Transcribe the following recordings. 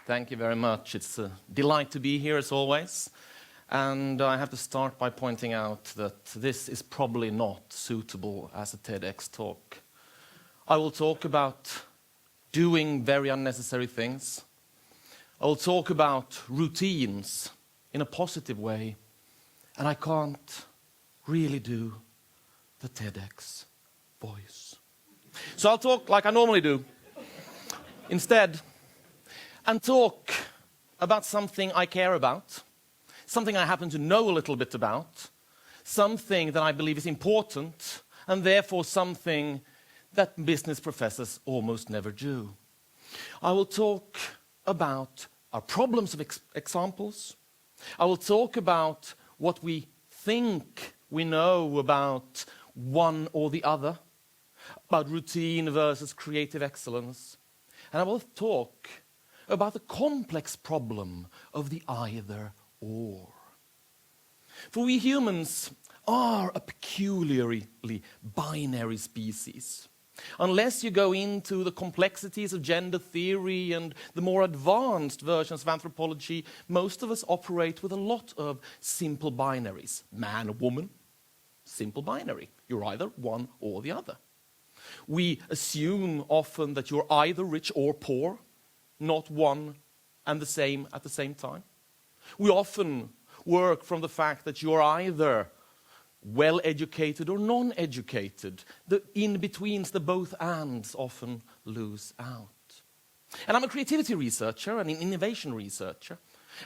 Thank you very much. It's a delight to be here as always. And I have to start by pointing out that this is probably not suitable as a TEDx talk. I will talk about doing very unnecessary things. I will talk about routines in a positive way. And I can't really do the TEDx voice. So I'll talk like I normally do instead, and talk about something I care about, something I happen to know a little bit about, something that I believe is important, and therefore something that business professors almost never do. I will talk about our problems of examples. I will talk about what we think we know about one or the other, about routine versus creative excellence. And I will talk about the complex problem of the either-or. For we humans are a peculiarly binary species. Unless you go into the complexities of gender theory and the more advanced versions of anthropology, most of us operate with a lot of simple binaries. Man or woman, simple binary. You're either one or the other. We assume often that you're either rich or poor, not one and the same at the same time. We often work from the fact that you're either well-educated or non-educated. The in-betweens, the both-ands often lose out. And I'm a creativity researcher and an innovation researcher.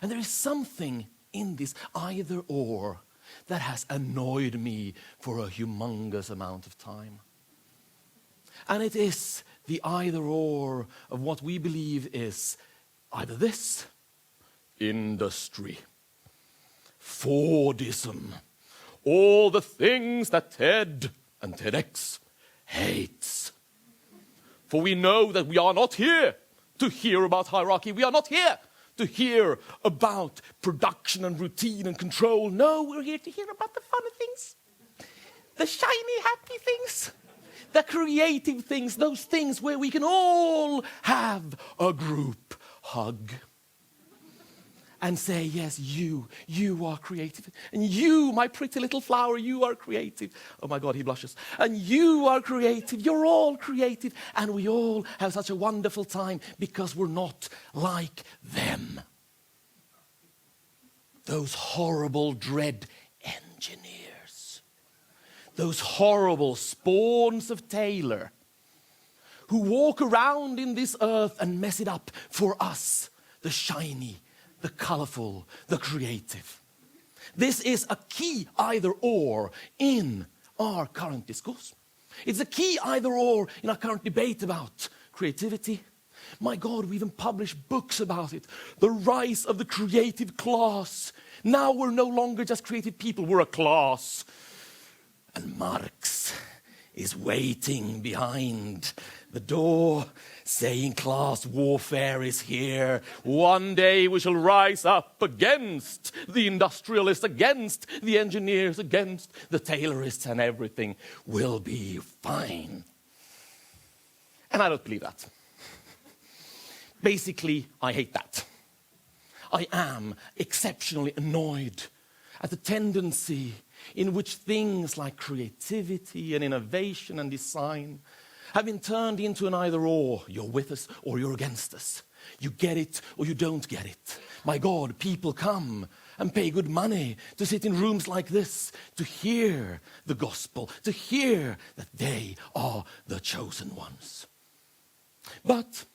And there is something in this either-or that has annoyed me for a humongous amount of time. And it is the either-or of what we believe is either this, industry, Fordism, all the things that TED and TEDx hates. For we know that we are not here to hear about hierarchy. We are not here to hear about production and routine and control. No, we're here to hear about the funny things, the shiny, happy things, the creative things, those things where we can all have a group hug and say, yes, you are creative. And you, my pretty little flower, you are creative. Oh my God, he blushes. And you are creative. You're all creative. And we all have such a wonderful time because we're not like them. Those horrible, dread engineers. Those horrible spawns of Taylor who walk around in this earth and mess it up for us, the shiny, the colorful, the creative. This is a key either-or in our current discourse. It's a key either-or in our current debate about creativity. My God, we even published books about it. The rise of the creative class. Now we're no longer just creative people, we're a class. And Marx is waiting behind the door, saying class warfare is here. One day we shall rise up against the industrialists, against the engineers, against the tailorists, and everything will be fine. And I don't believe that. Basically, I hate that. I am exceptionally annoyed at the tendency in which things like creativity and innovation and design have been turned into an either-or. You're with us or you're against us. You get it or you don't get it. My God, people come and pay good money to sit in rooms like this, to hear the gospel, to hear that they are the chosen ones. But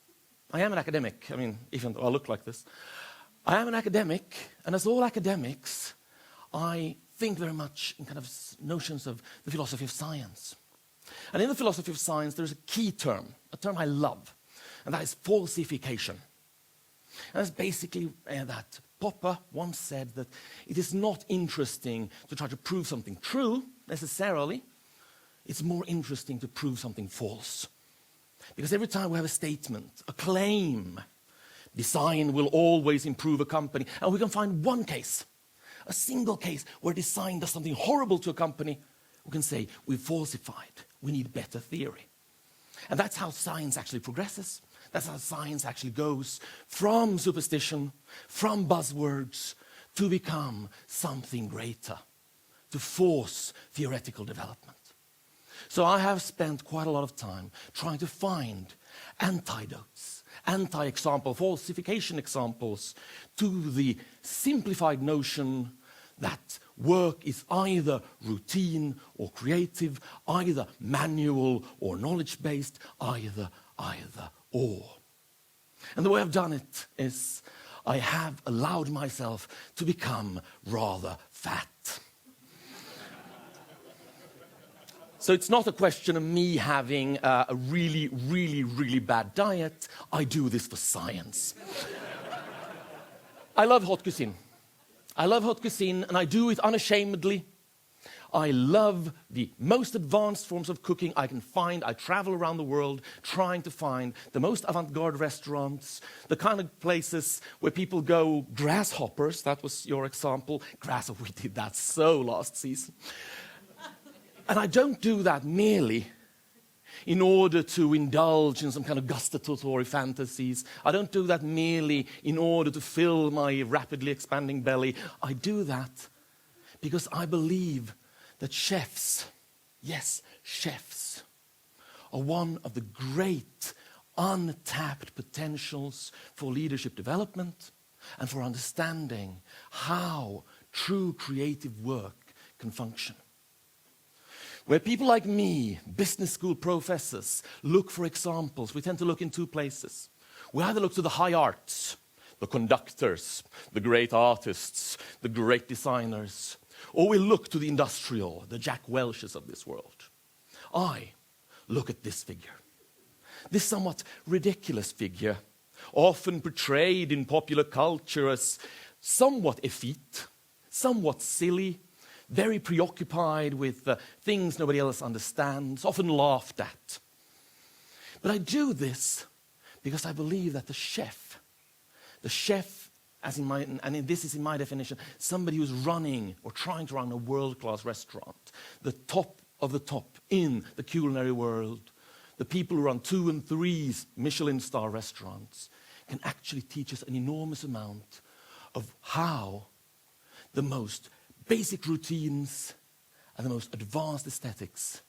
I am an academic. I mean, even though I look like this, I am an academic, and as all academics, I think very much in kind of notions of the philosophy of science. And in the philosophy of science, there's a key term, a term I love, and that is falsification. And that's basically that Popper once said that it is not interesting to try to prove something true, necessarily. It's more interesting to prove something false. Because every time we have a statement, a claim, design will always improve a company, and we can find one case, a single case where design does something horrible to a company, we can say, we falsified, we need better theory. And that's how science actually progresses. That's how science actually goes from superstition, from buzzwords, to become something greater, to force theoretical development. So I have spent quite a lot of time trying to find antidotes, anti-example, falsification examples to the simplified notion that work is either routine or creative, either manual or knowledge-based, either or. And the way I've done it is I have allowed myself to become rather fat. So it's not a question of me having a really bad diet. I do this for science. I love hot cuisine. I love hot cuisine, and I do it unashamedly. I love the most advanced forms of cooking I can find. I travel around the world trying to find the most avant-garde restaurants, the kind of places where people go grasshoppers. That was your example. We did that so last season. And I don't do that merely in order to indulge in some kind of gustatory fantasies. I don't do that merely in order to fill my rapidly expanding belly. I do that because I believe that chefs, yes, chefs, are one of the great untapped potentials for leadership development and for understanding how true creative work can function. Where people like me, business school professors, look for examples, we tend to look in two places. We either look to the high arts, the conductors, the great artists, the great designers, or we look to the industrial, the Jack Welches of this world. I look at this figure, this somewhat ridiculous figure, often portrayed in popular culture as somewhat effete, somewhat silly, very preoccupied with things nobody else understands, often laughed at. But I do this because I believe that the chef, as in my, and this is in my definition, somebody who's running or trying to run a world-class restaurant, the top of the top in the culinary world, the people who run 2 and 3 Michelin star restaurants, can actually teach us an enormous amount of how the most basic routines and the most advanced aesthetics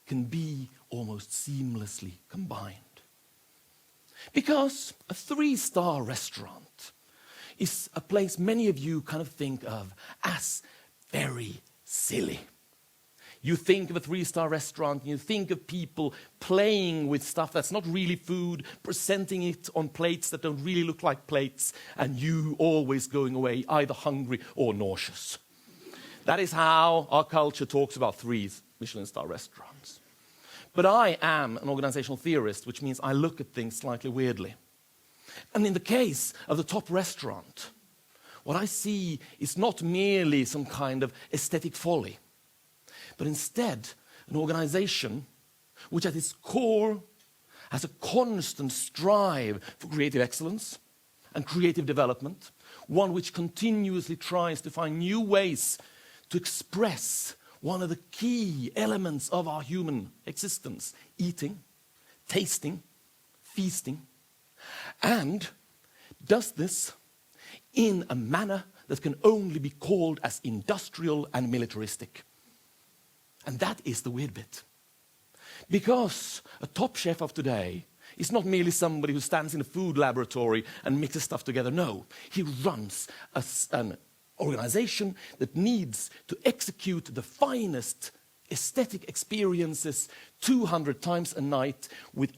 can be almost seamlessly combined. Because a 3-star restaurant is a place many of you kind of think of as very silly. You think of a 3-star restaurant, and you think of people playing with stuff that's not really food, presenting it on plates that don't really look like plates, and you always going away either hungry or nauseous. That is how our culture talks about 3 Michelin star restaurants. But I am an organizational theorist, which means I look at things slightly weirdly. And in the case of the top restaurant, what I see is not merely some kind of aesthetic folly, but instead an organization which at its core has a constant strive for creative excellence and creative development, one which continuously tries to find new ways to express one of the key elements of our human existence: eating, tasting, feasting, and does this in a manner that can only be called as industrial and militaristic. And that is the weird bit. Because a top chef of today is not merely somebody who stands in a food laboratory and mixes stuff together. No, he runs an organization that needs to execute the finest aesthetic experiences 200 times a night with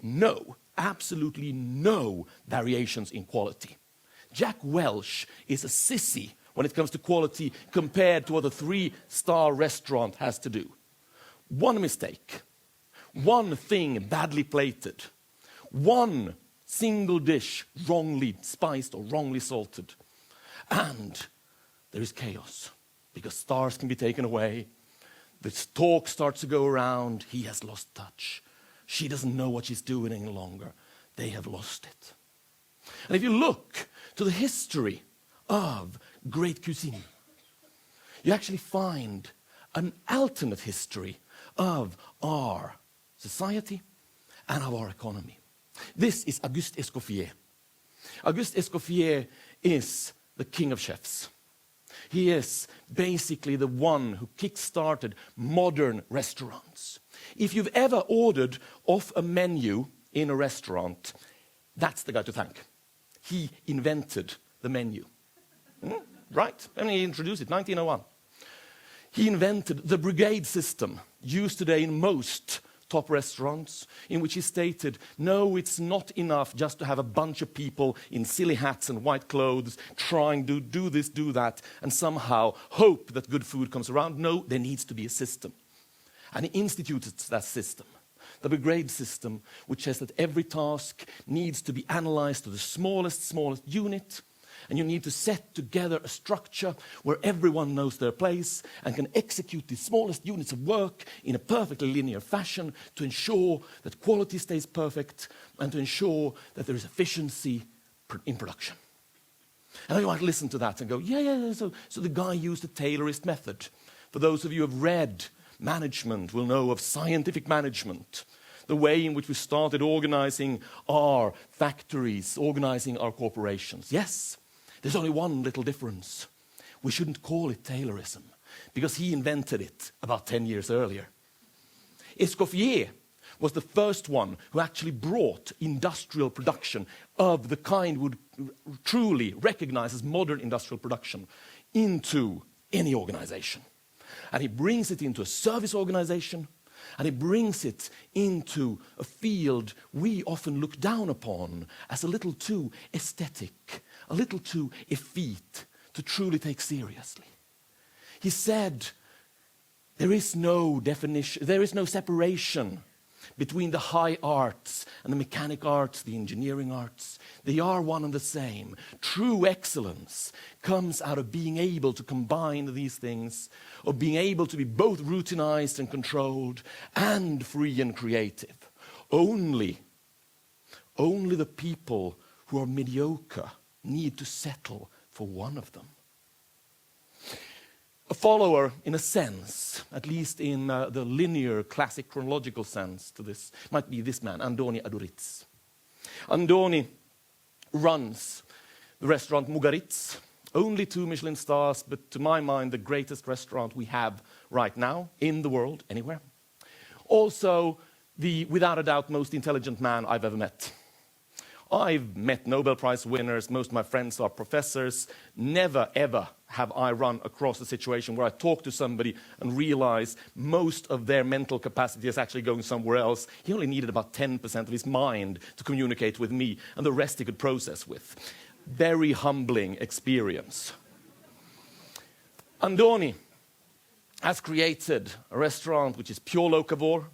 absolutely no variations in quality. Jack Welch is a sissy when it comes to quality compared to what a 3-star restaurant has to do. One mistake, one thing badly plated, one single dish wrongly spiced or wrongly salted, and there is chaos, because stars can be taken away. The talk starts to go around. He has lost touch. She doesn't know what she's doing any longer. They have lost it. And if you look to the history of great cuisine, you actually find an alternate history of our society and of our economy. This is Auguste Escoffier. Auguste Escoffier is the king of chefs. He is basically the one who kick-started modern restaurants. If you've ever ordered off a menu in a restaurant, that's the guy to thank. He invented the menu. Right? I mean, he introduced it, 1901. He invented the brigade system, used today in most top restaurants, in which he stated, no, it's not enough just to have a bunch of people in silly hats and white clothes trying to do this, do that, and somehow hope that good food comes around. No, there needs to be a system. And he instituted that system, the brigade system, which says that every task needs to be analyzed to the smallest unit, and you need to set together a structure where everyone knows their place and can execute the smallest units of work in a perfectly linear fashion to ensure that quality stays perfect and to ensure that there is efficiency in production. And you might listen to that and go, yeah, so the guy used the Taylorist method. For those of you who have read management will know of scientific management, the way in which we started organizing our factories, organizing our corporations. Yes, there's only one little difference. We shouldn't call it Taylorism, because he invented it about 10 years earlier. Escoffier was the first one who actually brought industrial production of the kind we would truly recognize as modern industrial production into any organization. And he brings it into a service organization, and he brings it into a field we often look down upon as a little too aesthetic, a little too effete to truly take seriously. He said, there is no definition, there is no separation between the high arts and the mechanic arts, the engineering arts. They are one and the same. True excellence comes out of being able to combine these things, of being able to be both routinized and controlled and free and creative. Only the people who are mediocre need to settle for one of them. A follower, in a sense, at least in the linear, classic, chronological sense to this, might be this man, Andoni Aduritz. Andoni runs the restaurant Mugaritz, only 2 Michelin stars, but to my mind, the greatest restaurant we have right now in the world, anywhere. Also, the, without a doubt, most intelligent man I've ever met. I've met Nobel Prize winners, most of my friends are professors. Never, ever have I run across a situation where I talk to somebody and realize most of their mental capacity is actually going somewhere else. He only needed about 10% of his mind to communicate with me, and the rest he could process with. Very humbling experience. Andoni has created a restaurant which is pure locavore,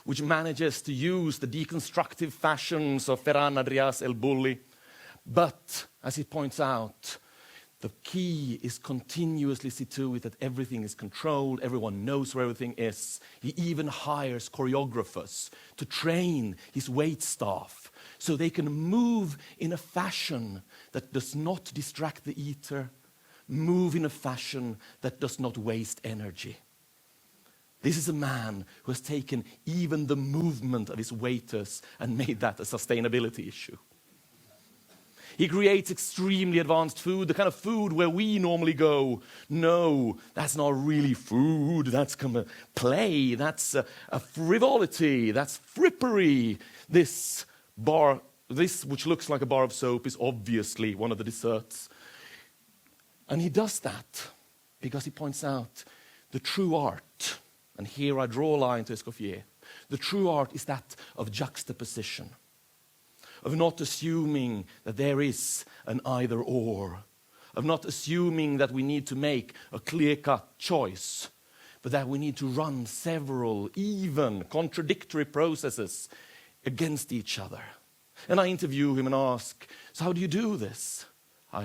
which manages to use the deconstructive fashions of Ferran Adrià's El Bulli. But, as he points out, the key is continuously see to it that everything is controlled, everyone knows where everything is. He even hires choreographers to train his wait staff so they can move in a fashion that does not distract the eater, move in a fashion that does not waste energy. This is a man who has taken even the movement of his waiters and made that a sustainability issue. He creates extremely advanced food, the kind of food where we normally go, no, that's not really food, that's kind of play, that's a frivolity, that's frippery. This which looks like a bar of soap is obviously one of the desserts. And he does that because he points out the true art. And here I draw a line to Escoffier. The true art is that of juxtaposition, of not assuming that there is an either or, of not assuming that we need to make a clear-cut choice, but that we need to run several, even contradictory processes against each other. And I interview him and ask, so how do you do this?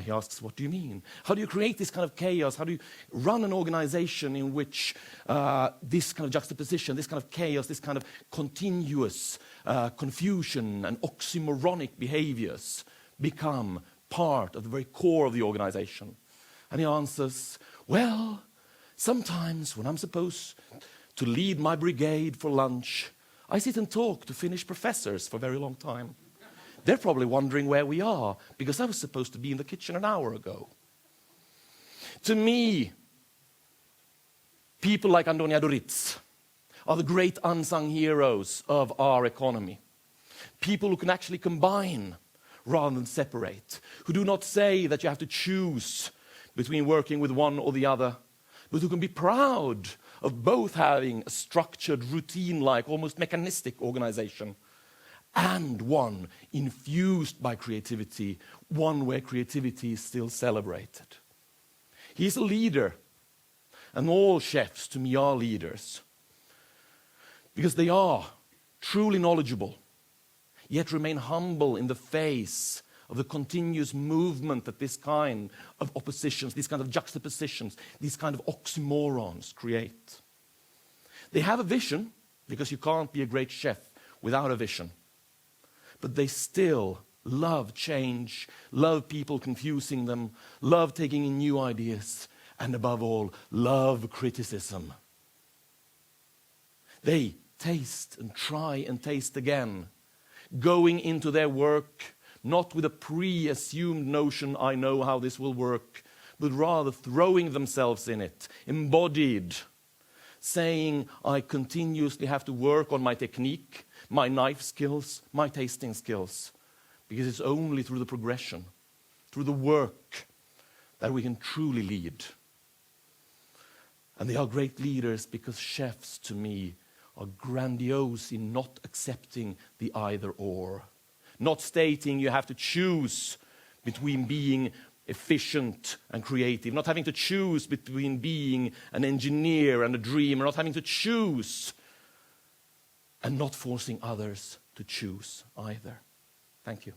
He asks, what do you mean? How do you create this kind of chaos? How do you run an organization in which this kind of juxtaposition, this kind of chaos, this kind of continuous confusion and oxymoronic behaviors become part of the very core of the organization? And he answers, well, sometimes when I'm supposed to lead my brigade for lunch, I sit and talk to Finnish professors for a very long time. They're probably wondering where we are, because I was supposed to be in the kitchen an hour ago. To me, people like Antonia Doritz are the great unsung heroes of our economy. People who can actually combine rather than separate, who do not say that you have to choose between working with one or the other, but who can be proud of both having a structured, routine-like, almost mechanistic organization, and one infused by creativity, one where creativity is still celebrated. He's a leader, and all chefs to me are leaders, because they are truly knowledgeable, yet remain humble in the face of the continuous movement that this kind of oppositions, these kind of juxtapositions, these kind of oxymorons create. They have a vision, because you can't be a great chef without a vision. But they still love change, love people confusing them, love taking in new ideas, and above all, love criticism. They taste and try and taste again, going into their work not with a pre-assumed notion, I know how this will work, but rather throwing themselves in it, embodied, saying, I continuously have to work on my technique, my knife skills, my tasting skills, because it's only through the progression, through the work, that we can truly lead. And they are great leaders because chefs, to me, are grandiose in not accepting the either-or. Not stating you have to choose between being efficient and creative, not having to choose between being an engineer and a dreamer, not having to choose, and not forcing others to choose either. Thank you.